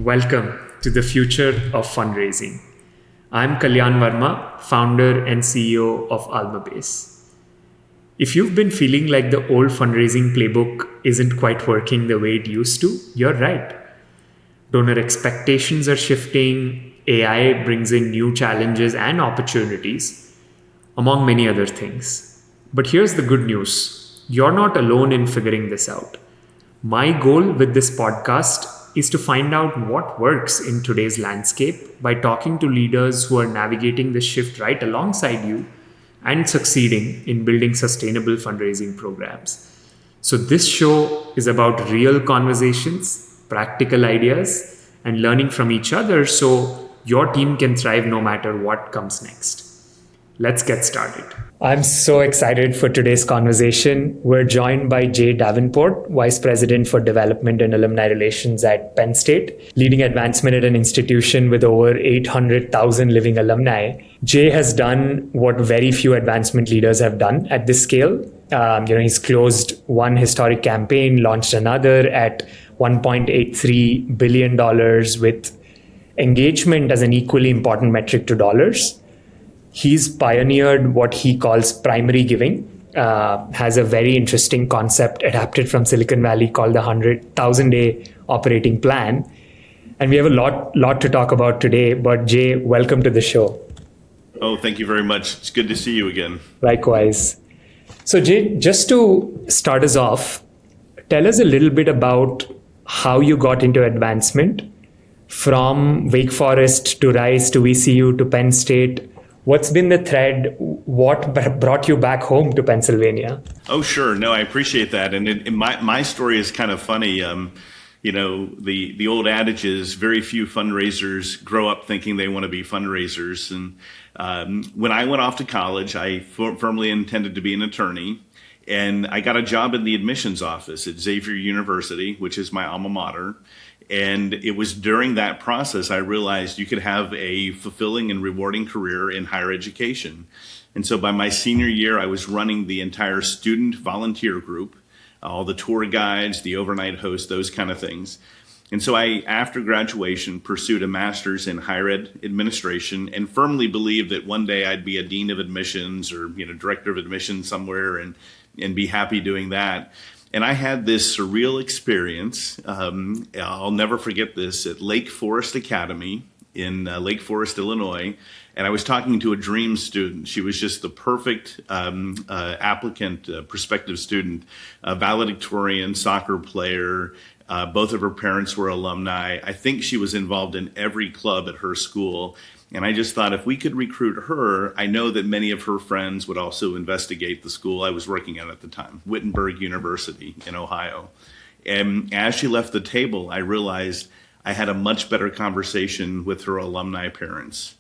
Welcome to the future of fundraising. I'm Kalyan Verma, founder and CEO of AlmaBase. If you've been feeling like the old fundraising playbook isn't quite working the way it used to, you're right. Donor expectations are shifting, AI brings in new challenges and opportunities, among many other things. But here's the good news. You're not alone in figuring this out. My goal with this podcast is to find out what works in today's landscape by talking to leaders who are navigating this shift right alongside you and succeeding in building sustainable fundraising programs. So this show is about real conversations, practical ideas, and learning from each other so your team can thrive no matter what comes next. Let's get started. I'm so excited for today's conversation. We're joined by Jay Davenport, Vice President for Development and Alumni Relations at Penn State, leading advancement at an institution with over 800,000 living alumni. Jay has done what very few advancement leaders have done at this scale. He's closed one historic campaign, launched another at $1.83 billion with engagement as an equally important metric to dollars. He's pioneered what he calls primary giving, has a very interesting concept adapted from Silicon Valley called the 100,000-day operating plan. And we have a lot to talk about today. But Jay, welcome to the show. Oh, thank you very much. It's good to see you again. Likewise. So Jay, just to start us off, tell us a little bit about how you got into advancement from Wake Forest to Rice to VCU to Penn State. What's been the thread? What brought you back home to Pennsylvania? Oh, sure. No, I appreciate that. And my story is kind of funny. The old adage is very few fundraisers grow up thinking they want to be fundraisers. And when I went off to college, I firmly intended to be an attorney. And I got a job in the admissions office at Xavier University, which is my alma mater. And it was during that process I realized you could have a fulfilling and rewarding career in higher education. And so by my senior year, I was running the entire student volunteer group, all the tour guides, the overnight hosts, those kind of things. And so I, after graduation, pursued a master's in higher ed administration and firmly believed that one day I'd be a dean of admissions or director of admissions somewhere and be happy doing that. And I had this surreal experience, I'll never forget this, at Lake Forest Academy in Lake Forest, Illinois. And I was talking to a dream student. She was just the perfect applicant, prospective student, valedictorian, soccer player. Both of her parents were alumni. I think she was involved in every club at her school. And I just thought if we could recruit her, I know that many of her friends would also investigate the school I was working at the time, Wittenberg University in Ohio. And as she left the table, I realized I had a much better conversation with her alumni parents.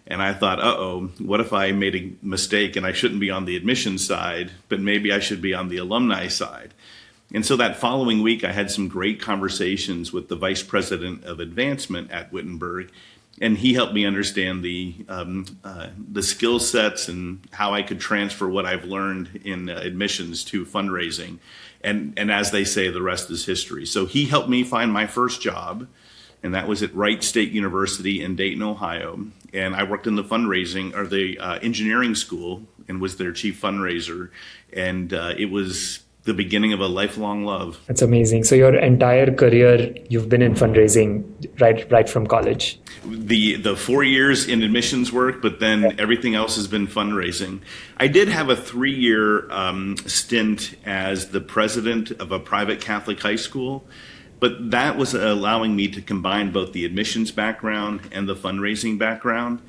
And I thought, what if I made a mistake and I shouldn't be on the admissions side, but maybe I should be on the alumni side. And so that following week, I had some great conversations with the vice president of advancement at Wittenberg. And he helped me understand the skill sets and how I could transfer what I've learned in admissions to fundraising. And as they say, the rest is history. So he helped me find my first job, and that was at Wright State University in Dayton, Ohio. And I worked in the fundraising or the engineering school and was their chief fundraiser. And it was the beginning of a lifelong love. That's amazing. So your entire career, you've been in fundraising right from college. The 4 years in admissions work, but then everything else has been fundraising. I did have a 3-year stint as the president of a private Catholic high school, but that was allowing me to combine both the admissions background and the fundraising background.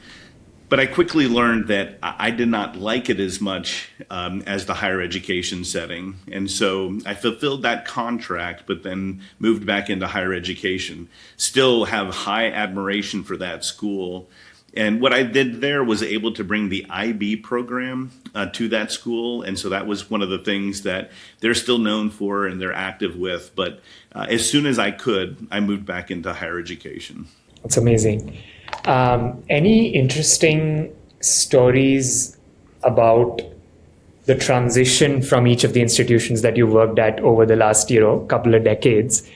But I quickly learned that I did not like it as much as the higher education setting. And so I fulfilled that contract, but then moved back into higher education. Still have high admiration for that school. And what I did there was able to bring the IB program to that school. And so that was one of the things that they're still known for and they're active with. But as soon as I could, I moved back into higher education. That's amazing. Any interesting stories about the transition from each of the institutions that you worked at over the last, couple of decades?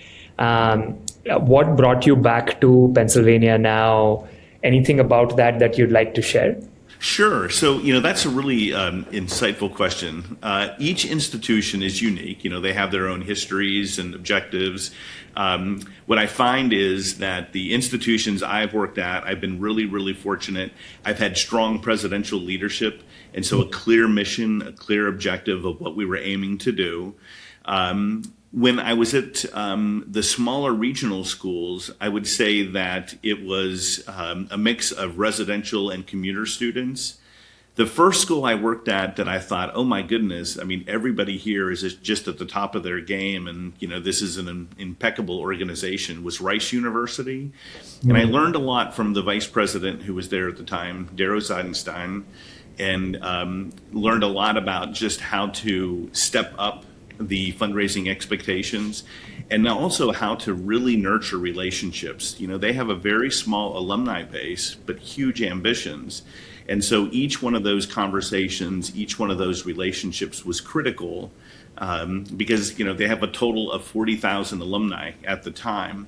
what brought you back to Pennsylvania now? Anything about that you'd like to share? Sure. So, that's a really insightful question. Each institution is unique. They have their own histories and objectives. What I find is that the institutions I've worked at, I've been really, really fortunate. I've had strong presidential leadership, and so a clear mission, a clear objective of what we were aiming to do. When I was at the smaller regional schools, I would say that it was a mix of residential and commuter students. The first school I worked at that I thought, oh my goodness, everybody here is just at the top of their game, and this is an impeccable organization, was Rice University. And I learned a lot from the vice president who was there at the time, Darrow Seidenstein, and learned a lot about just how to step up the fundraising expectations, and also how to really nurture relationships. They have a very small alumni base, but huge ambitions. And so each one of those conversations, each one of those relationships was critical because, they have a total of 40,000 alumni at the time.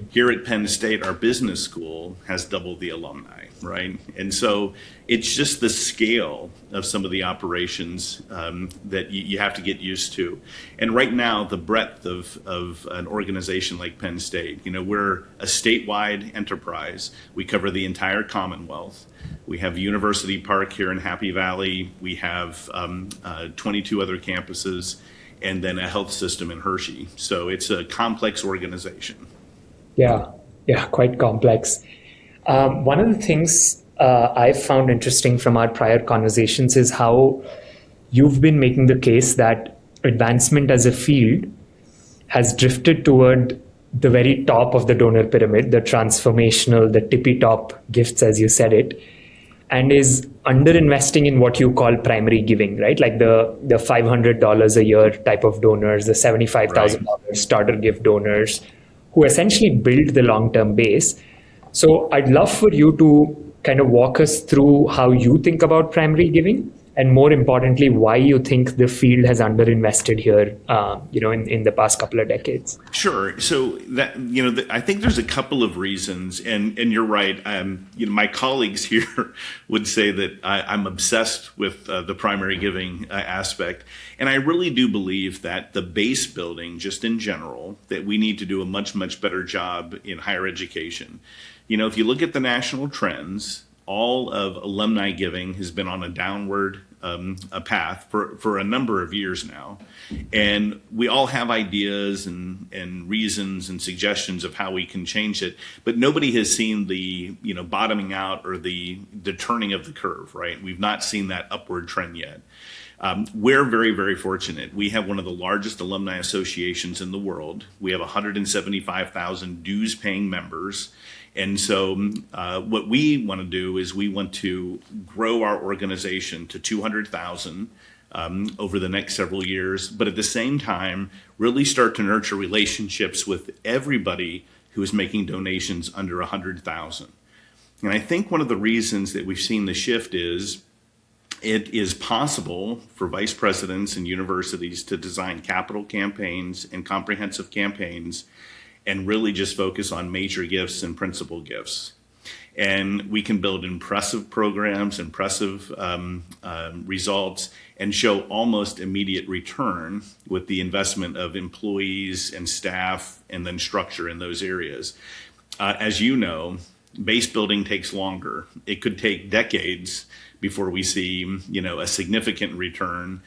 Here at Penn State, our business school has double the alumni, right? And so it's just the scale of some of the operations that you have to get used to. And right now, the breadth of an organization like Penn State, we're a statewide enterprise. We cover the entire Commonwealth. We have University Park here in Happy Valley. We have 22 other campuses, and then a health system in Hershey. So it's a complex organization. Yeah, quite complex. One of the things I've found interesting from our prior conversations is how you've been making the case that advancement as a field has drifted toward the very top of the donor pyramid, the transformational, the tippy top gifts, as you said it, and is underinvesting in what you call primary giving, right? Like the $500 a year type of donors, the $75,000 starter gift donors, who essentially build the long-term base. So I'd love for you to kind of walk us through how you think about primary giving, and more importantly, why you think the field has underinvested here, in the past couple of decades. Sure. So that I think there's a couple of reasons, and you're right. My colleagues here would say that I'm obsessed with the primary giving aspect, and I really do believe that the base building, just in general, that we need to do a much, much better job in higher education. If you look at the national trends, all of alumni giving has been on a downward a path for a number of years now. And we all have ideas and reasons and suggestions of how we can change it, but nobody has seen the bottoming out or the turning of the curve, right? We've not seen that upward trend yet. We're very, very fortunate. We have one of the largest alumni associations in the world. We have 175,000 dues-paying members. And so what we want to do is we want to grow our organization to 200,000 over the next several years, but at the same time, really start to nurture relationships with everybody who is making donations under 100,000. And I think one of the reasons that we've seen the shift is it is possible for vice presidents and universities to design capital campaigns and comprehensive campaigns and really just focus on major gifts and principal gifts. And we can build impressive programs, impressive results, and show almost immediate return with the investment of employees and staff and then structure in those areas. As you know, base building takes longer. It could take decades before we see, a significant return.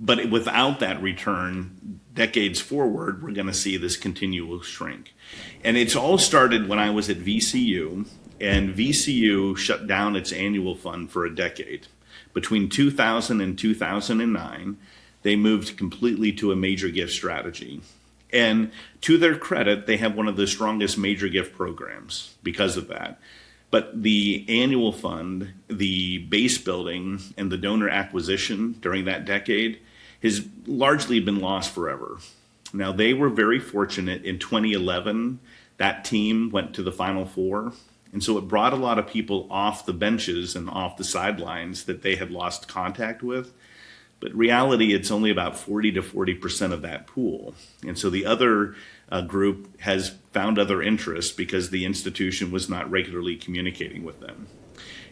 But without that return, decades forward, we're going to see this continual shrink. And it's all started when I was at VCU, and VCU shut down its annual fund for a decade. Between 2000 and 2009, they moved completely to a major gift strategy. And to their credit, they have one of the strongest major gift programs because of that. But the annual fund, the base building, and the donor acquisition during that decade has largely been lost forever. Now, they were very fortunate in 2011. That team went to the Final Four. And so it brought a lot of people off the benches and off the sidelines that they had lost contact with. But reality, it's only about 40 to 40% of that pool. And so the other group has found other interests because the institution was not regularly communicating with them.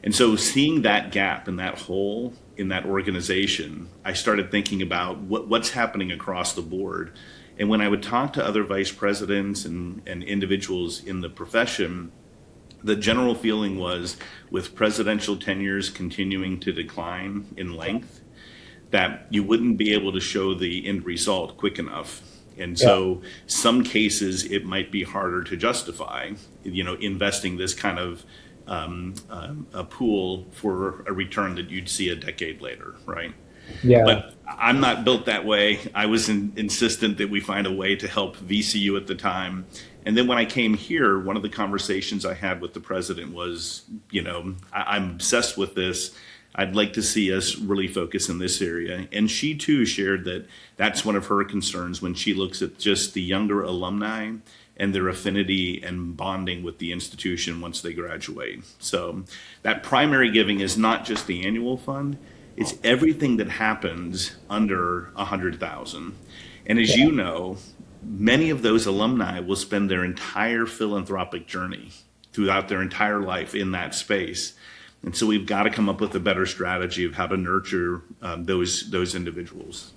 And so seeing that gap and that hole in that organization, I started thinking about what's happening across the board. And when I would talk to other vice presidents and individuals in the profession, the general feeling was, with presidential tenures continuing to decline in length, that you wouldn't be able to show the end result quick enough. And so some cases it might be harder to justify, investing this kind of a pool for a return that you'd see a decade later, right? Yeah. But I'm not built that way. I was insistent that we find a way to help VCU at the time. And then when I came here, one of the conversations I had with the president was, I'm obsessed with this. I'd like to see us really focus in this area. And she too shared that that's one of her concerns when she looks at just the younger alumni and their affinity and bonding with the institution once they graduate. So that primary giving is not just the annual fund, it's everything that happens under 100,000. And as you know, many of those alumni will spend their entire philanthropic journey throughout their entire life in that space. And so we've got to come up with a better strategy of how to nurture those individuals.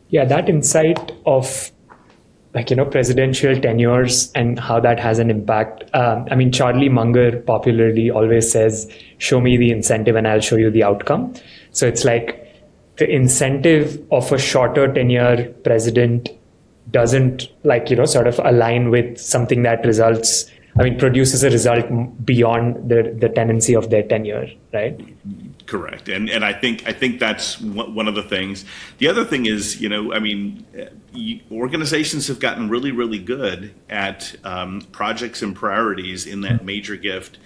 Yeah, that insight of presidential tenures and how that has an impact. Charlie Munger popularly always says, show me the incentive and I'll show you the outcome. So it's like the incentive of a shorter tenure president doesn't sort of align with something that produces a result beyond the tendency of their tenure, right? Correct. And I think that's one of the things. The other thing is, organizations have gotten really, really good at projects and priorities in that major gift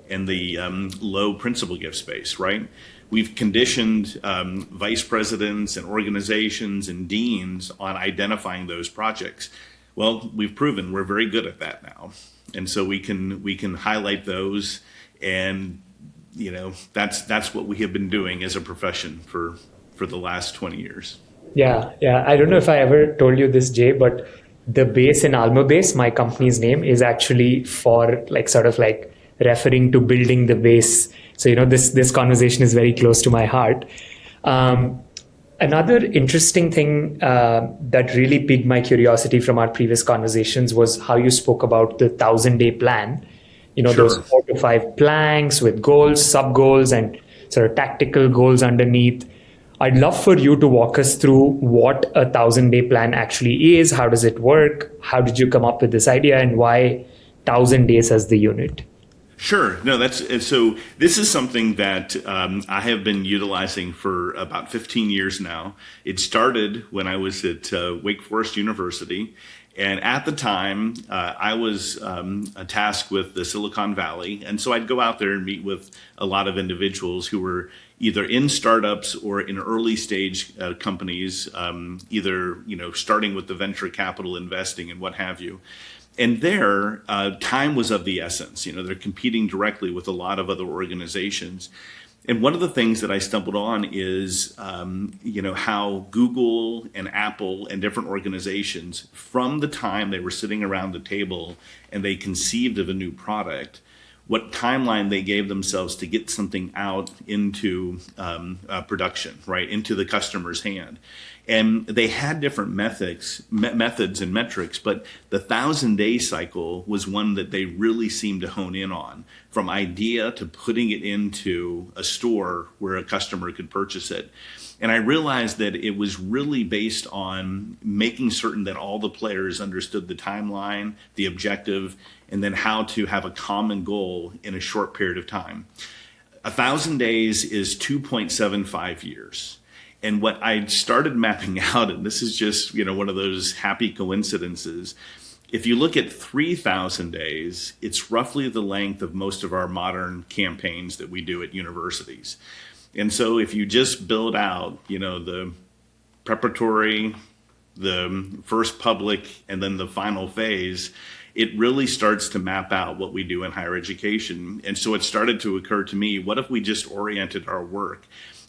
and the low principal gift space, right? We've conditioned vice presidents and organizations and deans on identifying those projects. Well, we've proven we're very good at that now. And so we can highlight those, and that's what we have been doing as a profession for the last 20 years. Yeah. I don't know if I ever told you this, Jay, but the base in Alma Base, my company's name, is actually for referring to building the base. So this conversation is very close to my heart. Another interesting thing that really piqued my curiosity from our previous conversations was how you spoke about the 1,000-day plan. Sure. Those 4 to 5 planks with goals, sub-goals, and sort of tactical goals underneath. I'd love for you to walk us through what a 1,000-day plan actually is. How does it work? How did you come up with this idea, and why 1,000 days as the unit? Sure. No, so this is something that I have been utilizing for about 15 years now. It started when I was at Wake Forest University. And at the time, I was tasked with the Silicon Valley. And so I'd go out there and meet with a lot of individuals who were either in startups or in early stage companies, either starting with the venture capital investing and what have you. And there, time was of the essence. They're competing directly with a lot of other organizations. And one of the things that I stumbled on is, how Google and Apple and different organizations, from the time they were sitting around the table and they conceived of a new product, what timeline they gave themselves to get something out into production, right, into the customer's hand. And they had different methods and metrics, but the 1,000-day cycle was one that they really seemed to hone in on, from idea to putting it into a store where a customer could purchase it. And I realized that it was really based on making certain that all the players understood the timeline, the objective, and then how to have a common goal in a short period of time. 1,000 days is 2.75 years. And what I started mapping out, and this is just one of those happy coincidences, if you look at 3,000 days, it's roughly the length of most of our modern campaigns that we do at universities. And so if you just build out, the preparatory, the first public, and then the final phase, it really starts to map out what we do in higher education. And so it started to occur to me, what if we just oriented our work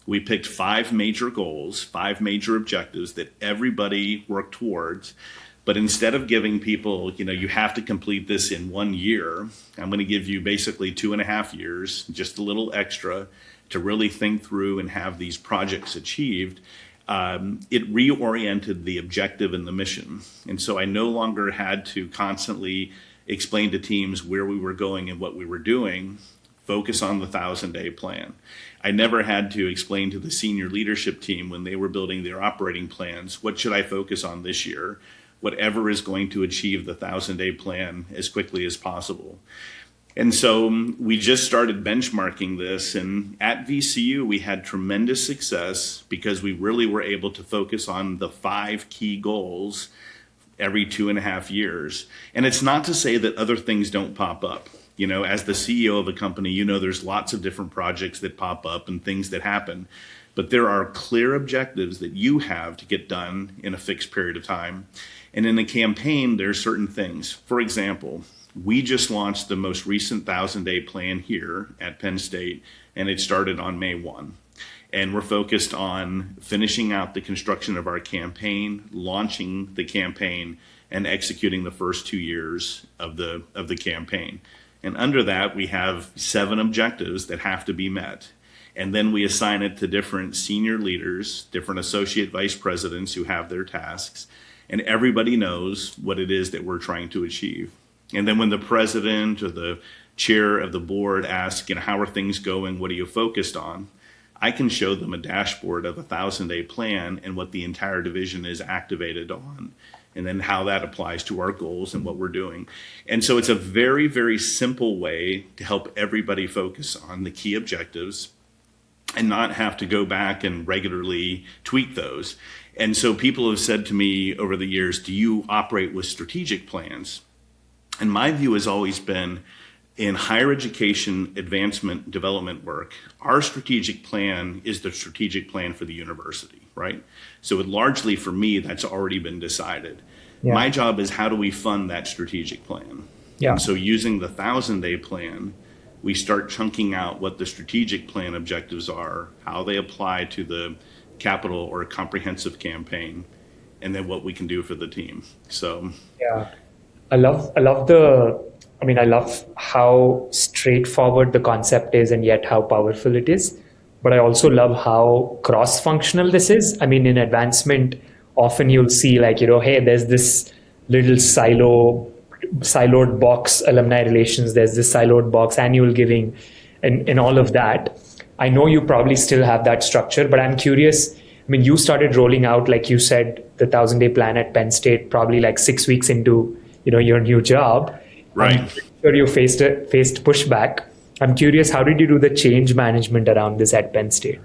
We picked 5 major goals, 5 major objectives that everybody worked towards. But instead of giving people, you have to complete this in 1 year, I'm going to give you basically 2.5 years, just a little extra to really think through and have these projects achieved. It reoriented the objective and the mission. And so I no longer had to constantly explain to teams where we were going and what we were doing. Focus on the 1,000-day plan. I never had to explain to the senior leadership team when they were building their operating plans, what should I focus on this year? Whatever is going to achieve the 1,000-day plan as quickly as possible. And so we just started benchmarking this, and at VCU we had tremendous success because we really were able to focus on the 5 key goals every 2.5 years. And it's not to say that other things don't pop up. As the CEO of a company, there's lots of different projects that pop up and things that happen. But there are clear objectives that you have to get done in a fixed period of time. And in a campaign, there are certain things. For example, we just launched the most recent 1,000-day plan here at Penn State, and it started on May 1. And we're focused on finishing out the construction of our campaign, launching the campaign, and executing the first 2 years of the campaign. And under that, we have 7 objectives that have to be met. And then we assign it to different senior leaders, different associate vice presidents who have their tasks. And everybody knows what it is that we're trying to achieve. And then when the president or the chair of the board asks, how are things going? What are you focused on? I can show them a dashboard of a 1,000-day plan and what the entire division is activated on, and then how that applies to our goals and what we're doing. And so it's a very, very simple way to help everybody focus on the key objectives and not have to go back and regularly tweak those. And so people have said to me over the years, do you operate with strategic plans? And my view has always been, in higher education advancement development work, our strategic plan is the strategic plan for the university, right? So largely for me, that's already been decided. Yeah. My job is, how do we fund that strategic plan? Yeah. And so using the 1,000-day plan, we start chunking out what the strategic plan objectives are, how they apply to the capital or comprehensive campaign, and then what we can do for the team. So yeah, I love how straightforward the concept is and yet how powerful it is. But I also love how cross-functional this is. In advancement, often you'll see hey, there's this little siloed box, alumni relations, there's this siloed box, annual giving, and all of that. I know you probably still have that structure, but I'm curious. You started rolling out, like you said, the 1,000-day plan at Penn State, probably 6 weeks into your new job. Right. I'm sure you faced pushback. I'm curious, how did you do the change management around this at Penn State?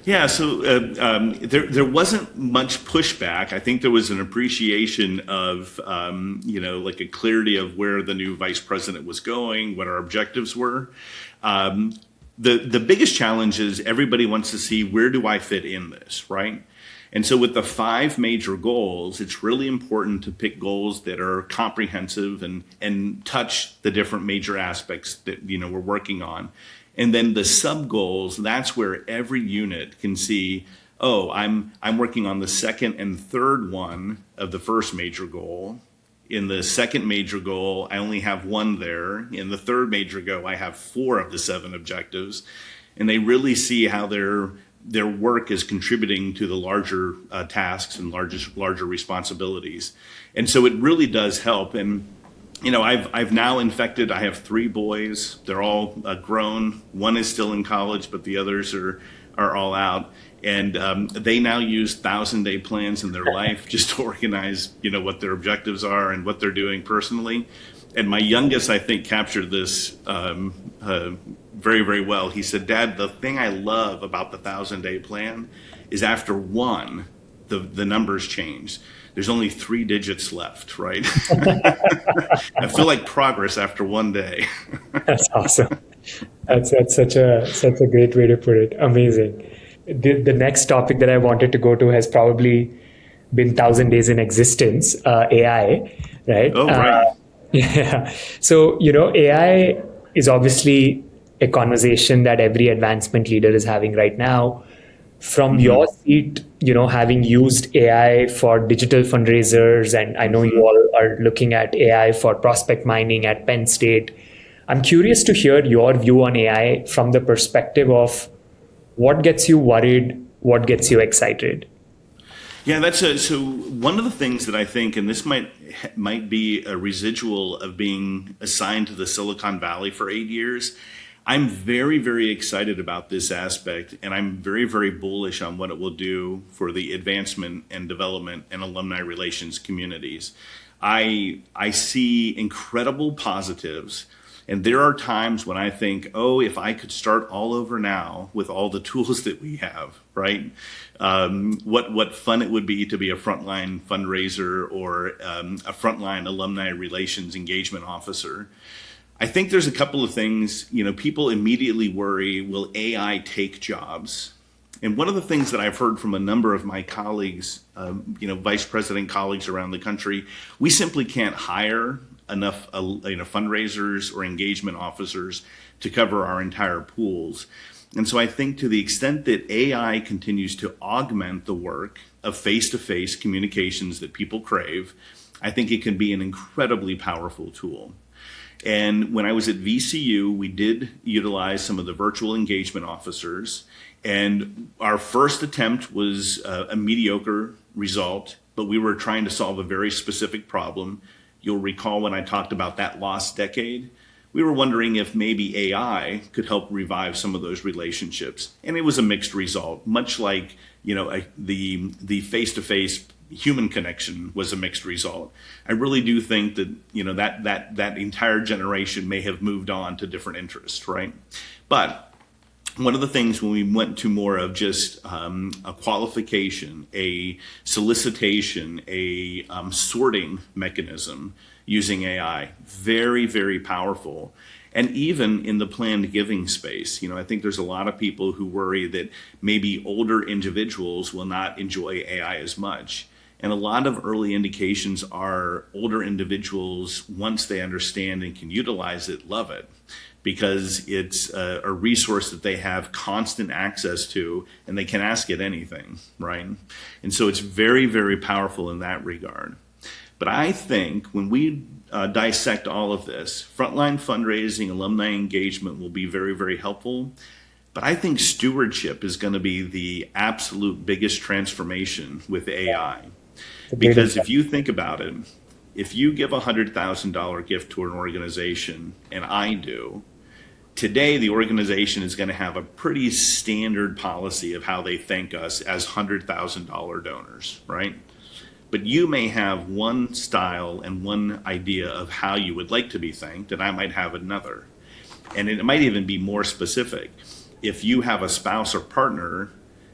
Yeah, so there wasn't much pushback. I think there was an appreciation of, a clarity of where the new vice president was going, what our objectives were. The biggest challenge is everybody wants to see, where do I fit in this, right? And so with the 5 major goals, it's really important to pick goals that are comprehensive and touch the different major aspects that we're working on. And then the sub goals, that's where every unit can see, oh, I'm working on the second and third one of the first major goal. In the second major goal, I only have 1 there. In the third major goal, I have 4 of the 7 objectives. And they really see how their work is contributing to the larger tasks and larger responsibilities. And so it really does help. And I've now infected, I have 3 boys. They're all grown. 1 is still in college, but the others are all out. And they now use 1,000-day plans in their life just to organize, what their objectives are and what they're doing personally. And my youngest, I think, captured this very, very well. He said, "Dad, the thing I love about the 1,000-day plan is after 1, the numbers change. There's only 3 digits left, right?" I feel like progress after 1 day. That's awesome. That's such a great way to put it. Amazing. The next topic that I wanted to go to has probably been 1,000 days in existence, AI, right? Oh, right. Yeah. So, AI is obviously a conversation that every advancement leader is having right now. From your seat, having used AI for digital fundraisers, and I know you all are looking at AI for prospect mining at Penn State, I'm curious to hear your view on AI from the perspective of what gets you worried, what gets you excited. Yeah, so one of the things that I think, and this might be a residual of being assigned to the Silicon Valley for 8 years. I'm very, very excited about this aspect, and I'm very, very bullish on what it will do for the advancement and development and alumni relations communities. I see incredible positives. And there are times when I think, oh, if I could start all over now with all the tools that we have, right? What fun it would be to be a frontline fundraiser or a frontline alumni relations engagement officer. I think there's a couple of things, people immediately worry, will AI take jobs? And one of the things that I've heard from a number of my colleagues, vice president colleagues around the country, we simply can't hire enough fundraisers or engagement officers to cover our entire pools. And so I think to the extent that AI continues to augment the work of face-to-face communications that people crave, I think it can be an incredibly powerful tool. And when I was at VCU, we did utilize some of the virtual engagement officers. And our first attempt was a mediocre result, but we were trying to solve a very specific problem. You'll recall when I talked about that lost decade, we were wondering if maybe AI could help revive some of those relationships. And it was a mixed result, much like the face-to-face human connection was a mixed result. I really do think that that entire generation may have moved on to different interests, right? But one of the things when we went to more of just a qualification, a solicitation, a sorting mechanism using AI, very, very powerful. And even in the planned giving space, I think there's a lot of people who worry that maybe older individuals will not enjoy AI as much. And a lot of early indications are older individuals, once they understand and can utilize it, love it, because it's a resource that they have constant access to and they can ask it anything, right? And so it's very, very powerful in that regard. But I think when we dissect all of this, frontline fundraising, alumni engagement will be very, very helpful. But I think stewardship is going to be the absolute biggest transformation with AI. Because if you think about it, if you give a $100,000 gift to an organization, and I do, today the organization is going to have a pretty standard policy of how they thank us as $100,000 donors, right? But you may have one style and one idea of how you would like to be thanked, and I might have another. And it might even be more specific. If you have a spouse or partner,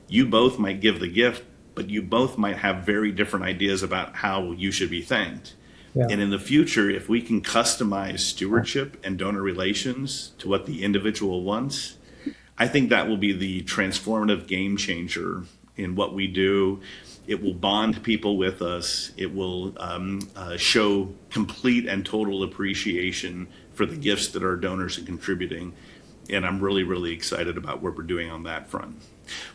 you both might give the gift, but you both might have very different ideas about how you should be thanked. Yeah. And in the future, if we can customize stewardship and donor relations to what the individual wants, I think that will be the transformative game changer in what we do. It will bond people with us. It will show complete and total appreciation for the gifts that our donors are contributing. And I'm really, really excited about what we're doing on that front.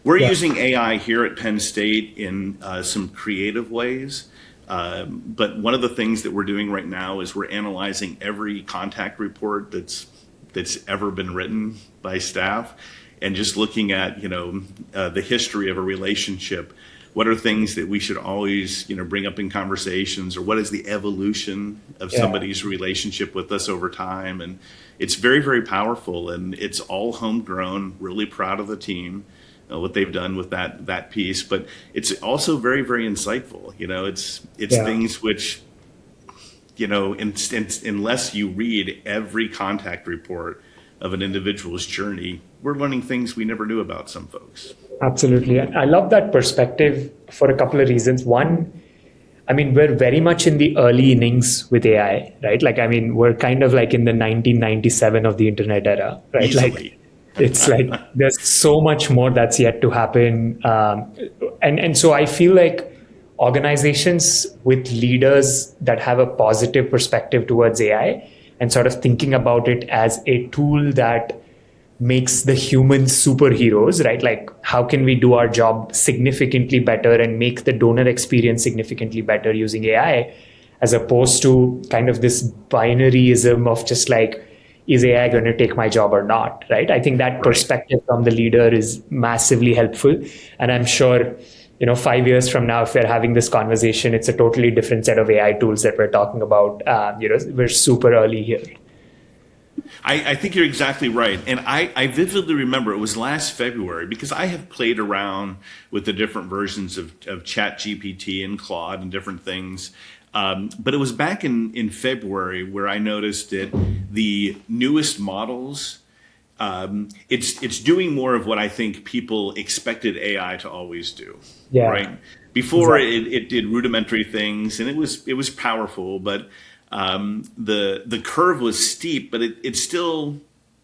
We're using AI here at Penn State in some creative ways. But one of the things that we're doing right now is we're analyzing every contact report that's ever been written by staff, and just looking at the history of a relationship. What are things that we should always bring up in conversations, or what is the evolution of somebody's relationship with us over time? And it's very, very powerful, and it's all homegrown. Really proud of the team. What they've done with that piece, but it's also very, very insightful. It's things which, unless you read every contact report of an individual's journey, we're learning things we never knew about some folks. Absolutely. I love that perspective for a couple of reasons. One, we're very much in the early innings with AI, right? We're kind of like in the 1997 of the internet era, right? Easily. It's like there's so much more that's yet to happen. And so I feel like organizations with leaders that have a positive perspective towards AI and sort of thinking about it as a tool that makes the humans superheroes, right? Like, how can we do our job significantly better and make the donor experience significantly better using AI, as opposed to kind of this binaryism of just like, is AI going to take my job or not, right? I think that Right. perspective from the leader is massively helpful. And I'm sure, 5 years from now, if we're having this conversation, it's a totally different set of AI tools that we're talking about. We're super early here. I think you're exactly right. And I vividly remember it was last February because I have played around with the different versions of Chat GPT and Claude and different things. But it was back in February where I noticed that the newest models, it's doing more of what I think people expected AI to always do. Yeah. Right. Before Exactly. it did rudimentary things and it was powerful, but the curve was steep, but it still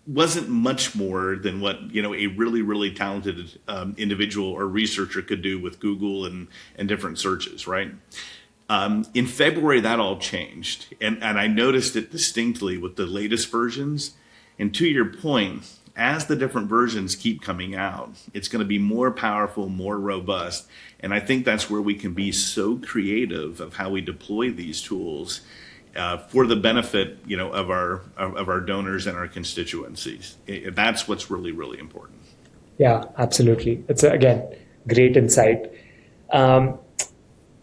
wasn't much more than what a really talented individual or researcher could do with Google and different searches, right? In February, that all changed, and I noticed it distinctly with the latest versions. And to your point, as the different versions keep coming out, it's going to be more powerful, more robust, and I think that's where we can be so creative of how we deploy these tools for the benefit, of our donors and our constituencies. That's what's really important. Yeah, absolutely. It's again, great insight. Um,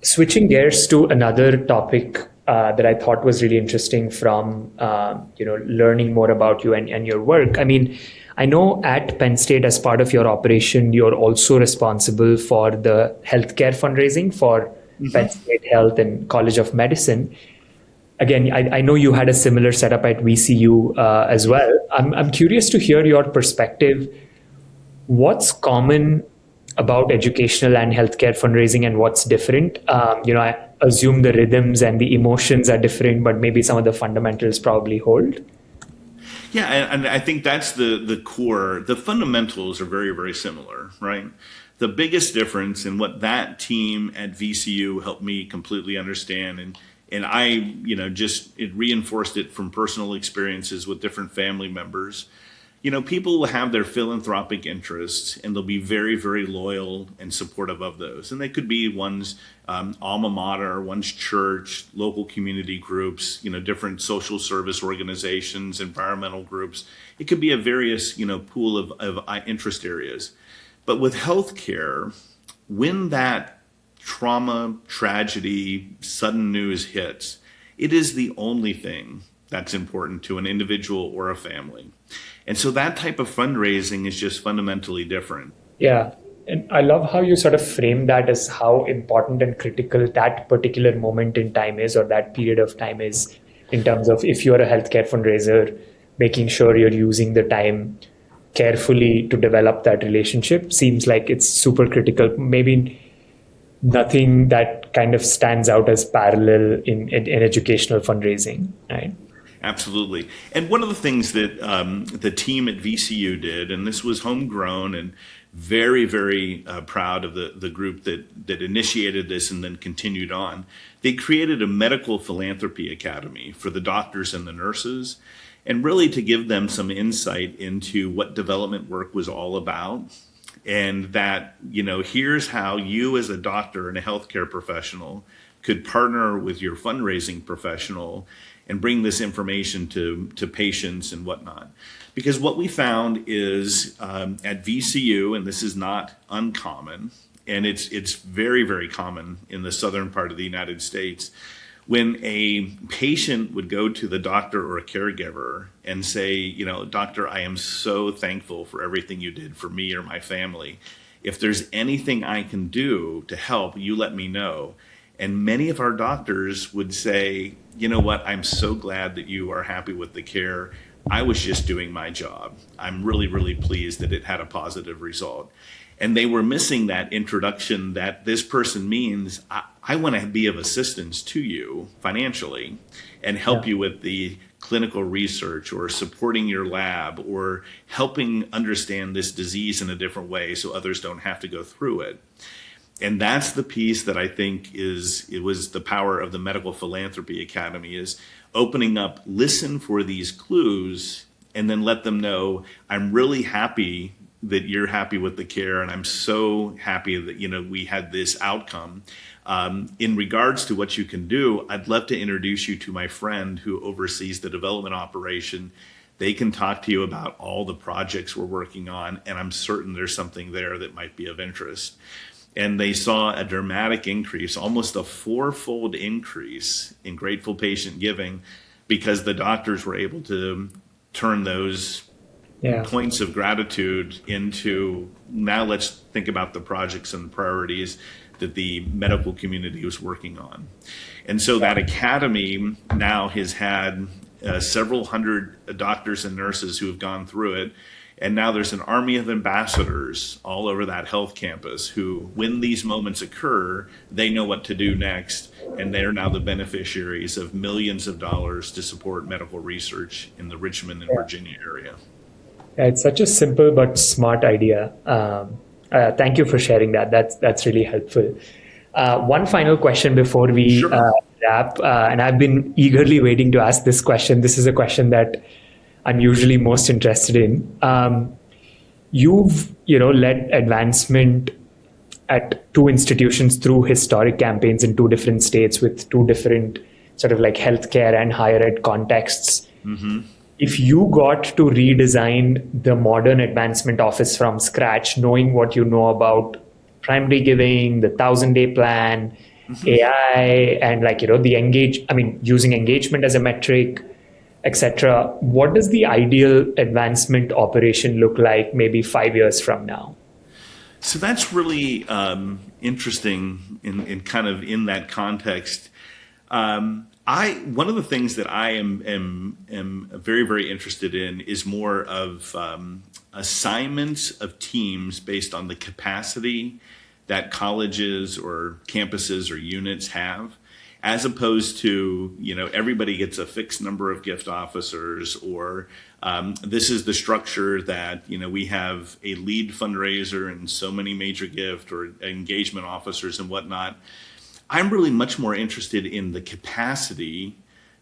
Switching gears to another topic that I thought was really interesting from learning more about you and your work. I mean, I know at Penn State, as part of your operation, you're also responsible for the healthcare fundraising for Penn State Health and College of Medicine. Again, I know you had a similar setup at VCU as well. I'm curious to hear your perspective. What's common about educational and healthcare fundraising, and what's different? I assume the rhythms and the emotions are different, but maybe some of the fundamentals probably hold. Yeah, and I think that's the core. The fundamentals are very similar, right? The biggest difference in what that team at VCU helped me completely understand, and I, just it reinforced it from personal experiences with different family members. People will have their philanthropic interests and they'll be very loyal and supportive of those. And they could be one's alma mater, one's church, local community groups, different social service organizations, environmental groups. It could be a various, pool of interest areas. But with healthcare, when that trauma, tragedy, sudden news hits, it is the only thing that's important to an individual or a family. And so that type of fundraising is just fundamentally different. Yeah. And I love how you sort of frame that as how important and critical that particular moment in time is, or that period of time is, in terms of if you're a healthcare fundraiser, making sure you're using the time carefully to develop that relationship seems like it's super critical. Maybe nothing that kind of stands out as parallel in educational fundraising, right? Absolutely. And one of the things that the team at VCU did, and this was homegrown and very proud of the group that initiated this and then continued on, they created a medical philanthropy academy for the doctors and the nurses, and really to give them some insight into what development work was all about. And that, here's how you as a doctor and a healthcare professional could partner with your fundraising professional and bring this information to patients and whatnot. Because what we found is at VCU, and this is not uncommon, and it's very common in the southern part of the United States, when a patient would go to the doctor or a caregiver and say, doctor, I am so thankful for everything you did for me or my family. If there's anything I can do to help, you let me know. And many of our doctors would say, you know what, I'm so glad that you are happy with the care. I was just doing my job. I'm really pleased that it had a positive result. And they were missing that introduction that this person means, I want to be of assistance to you financially and help you with the clinical research or supporting your lab or helping understand this disease in a different way so others don't have to go through it. And that's the piece that I think it was the power of the Medical Philanthropy Academy, is opening up, listen for these clues and then let them know, I'm really happy that you're happy with the care, and I'm so happy that, you know, we had this outcome. In regards to what you can do, I'd love to introduce you to my friend who oversees the development operation. They can talk to you about all the projects we're working on, and I'm certain there's something there that might be of interest. And they saw a dramatic increase, almost a fourfold increase in grateful patient giving, because the doctors were able to turn those points of gratitude into, now let's think about the projects and priorities that the medical community was working on. And so that academy now has had several hundred doctors and nurses who have gone through it. And now there's an army of ambassadors all over that health campus who, when these moments occur, they know what to do next. And they're now the beneficiaries of millions of dollars to support medical research in the Richmond and Virginia area. Yeah, it's such a simple but smart idea. Thank you for sharing that. That's really helpful. One final question before we wrap, and I've been eagerly waiting to ask this question. This is a question that I'm usually most interested in. You've, led advancement at two institutions through historic campaigns in two different states with two different sort of like healthcare and higher ed contexts. Mm-hmm. If you got to redesign the modern advancement office from scratch, knowing what you know about primary giving, the 1,000-day plan, mm-hmm. AI, and using engagement as a metric, etc., what does the ideal advancement operation look like maybe 5 years from now? So that's really interesting in kind of in that context. One of the things that I am very, very interested in is more of assignments of teams based on the capacity that colleges or campuses or units have, as opposed to, everybody gets a fixed number of gift officers, or this is the structure that, we have a lead fundraiser and so many major gift or engagement officers and whatnot. I'm really much more interested in the capacity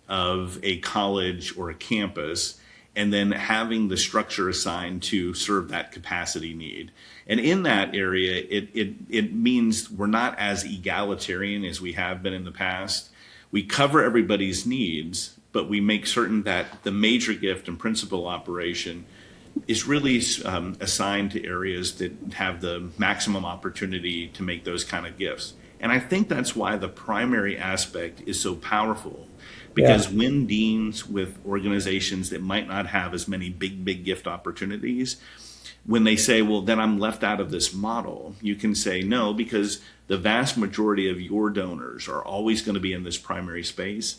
of a college or a campus, and then having the structure assigned to serve that capacity need. And in that area, it means we're not as egalitarian as we have been in the past. We cover everybody's needs, but we make certain that the major gift and principal operation is really assigned to areas that have the maximum opportunity to make those kind of gifts. And I think that's why the primary aspect is so powerful, because when deans with organizations that might not have as many big gift opportunities, when they say, well, then I'm left out of this model, you can say no, because the vast majority of your donors are always going to be in this primary space.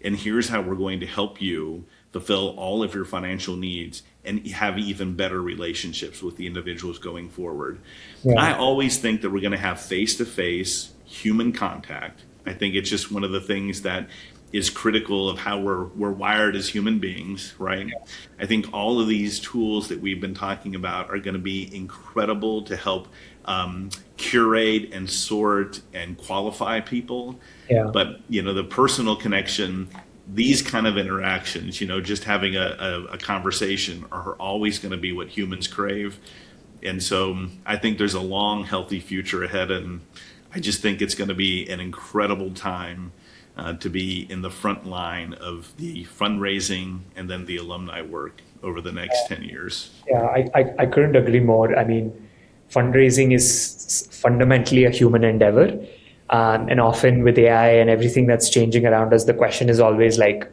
And here's how we're going to help you fulfill all of your financial needs and have even better relationships with the individuals going forward. Yeah. I always think that we're going to have face-to-face human contact. I think it's just one of the things that is critical of how we're wired as human beings, right? Yeah. I think all of these tools that we've been talking about are going to be incredible to help curate and sort and qualify people. Yeah. But, the personal connection, these kind of interactions, just having a conversation are always going to be what humans crave. And so I think there's a long, healthy future ahead. And I just think it's going to be an incredible time to be in the front line of the fundraising and then the alumni work over the next 10 years. Yeah, I couldn't agree more. I mean, fundraising is fundamentally a human endeavor. And often with AI and everything that's changing around us, the question is always like,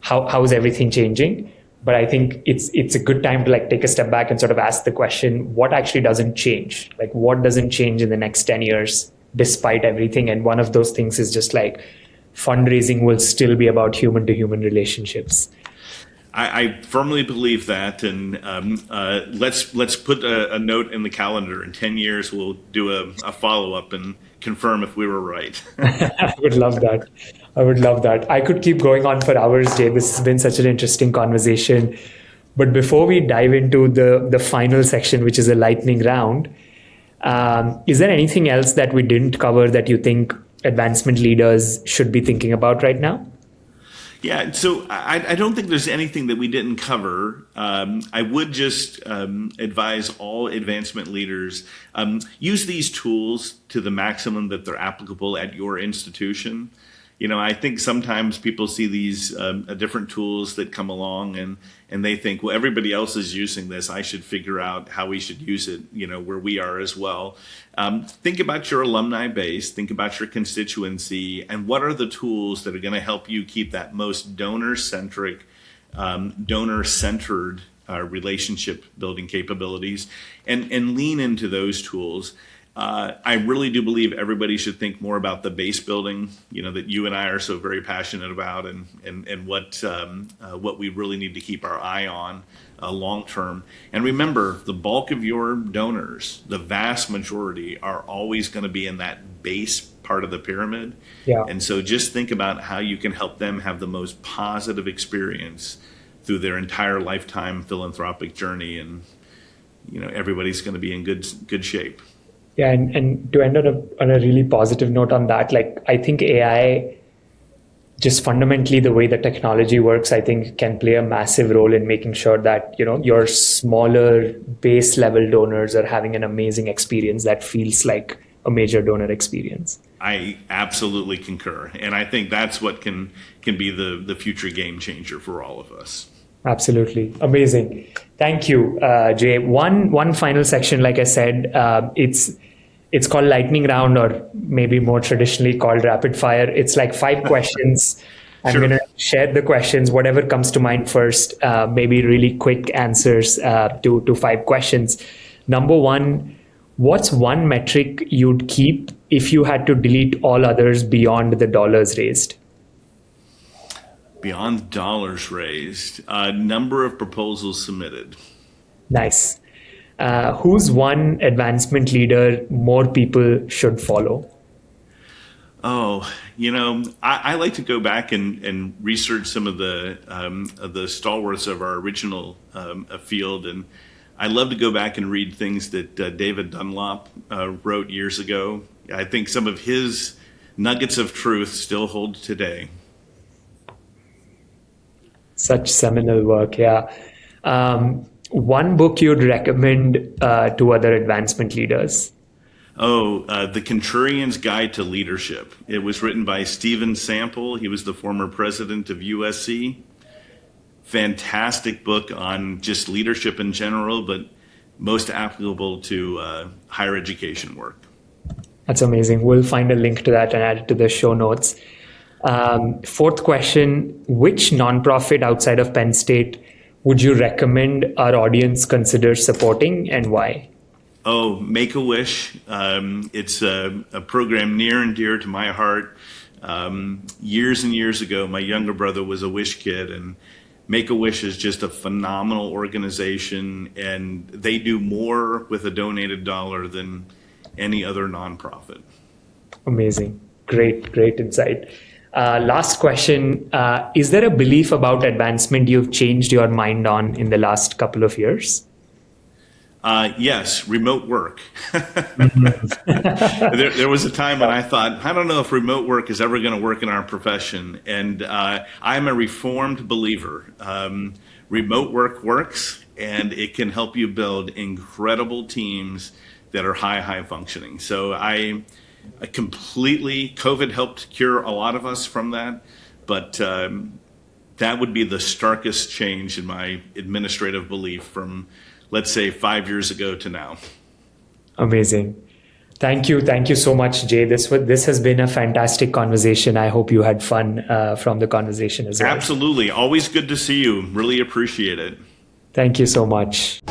how is everything changing? But I think it's a good time to take a step back and sort of ask the question, what actually doesn't change? Like, what doesn't change in the next 10 years despite everything? And one of those things is just fundraising will still be about human to human relationships. I firmly believe that, and let's put a note in the calendar. In 10 years, we'll do a follow-up and confirm if we were right. I would love that. I could keep going on for hours, Jay. This has been such an interesting conversation. But before we dive into the final section, which is a lightning round, is there anything else that we didn't cover that you think advancement leaders should be thinking about right now? Yeah, so I don't think there's anything that we didn't cover. I would just advise all advancement leaders, use these tools to the maximum that they're applicable at your institution. I think sometimes people see these different tools that come along and they think, well, everybody else is using this. I should figure out how we should use it, where we are as well. Think about your alumni base, think about your constituency, and what are the tools that are going to help you keep that most donor-centered relationship building capabilities and lean into those tools. I really do believe everybody should think more about the base building, that you and I are so very passionate about, and what we really need to keep our eye on long term. And remember, the bulk of your donors, the vast majority, are always going to be in that base part of the pyramid. Yeah. And so just think about how you can help them have the most positive experience through their entire lifetime philanthropic journey, and everybody's going to be in good shape. Yeah, and to end on a really positive note on that, I think AI, just fundamentally the way the technology works, I think can play a massive role in making sure that, your smaller base level donors are having an amazing experience that feels like a major donor experience. I absolutely concur. And I think that's what can be the future game changer for all of us. Absolutely. Amazing. Thank you, Jay. One final section, like I said, it's called lightning round, or maybe more traditionally called rapid fire. It's like 5 questions. I'm Sure. going to share the questions, whatever comes to mind first, maybe really quick answers to 5 questions. Number 1, what's one metric you'd keep if you had to delete all others beyond the dollars raised? Beyond dollars raised, number of proposals submitted. Nice. Who's one advancement leader more people should follow? Oh, I like to go back and research some of the stalwarts of our original field, and I love to go back and read things that David Dunlop wrote years ago. I think some of his nuggets of truth still hold today. Such seminal work, yeah. One book you'd recommend to other advancement leaders? The Contrarian's Guide to Leadership. It was written by Stephen Sample. He was the former president of USC. Fantastic book on just leadership in general, but most applicable to higher education work. That's amazing. We'll find a link to that and add it to the show notes. 4th question, which nonprofit outside of Penn State would you recommend our audience consider supporting, and why? Make-A-Wish. It's a program near and dear to my heart. Years and years ago, my younger brother was a Wish kid, and Make-A-Wish is just a phenomenal organization, and they do more with a donated dollar than any other nonprofit. Amazing. Great insight. Last question. Is there a belief about advancement you've changed your mind on in the last couple of years? Yes, remote work. There was a time when I thought, I don't know if remote work is ever going to work in our profession. And I'm a reformed believer. Remote work works, and it can help you build incredible teams that are high functioning. So I completely, COVID helped cure a lot of us from that, but that would be the starkest change in my administrative belief from, let's say, 5 years ago to now. Amazing. Thank you so much, Jay. This has been a fantastic conversation. I hope you had fun from the conversation as well. Absolutely. Always good to see you. Really appreciate it. Thank you so much.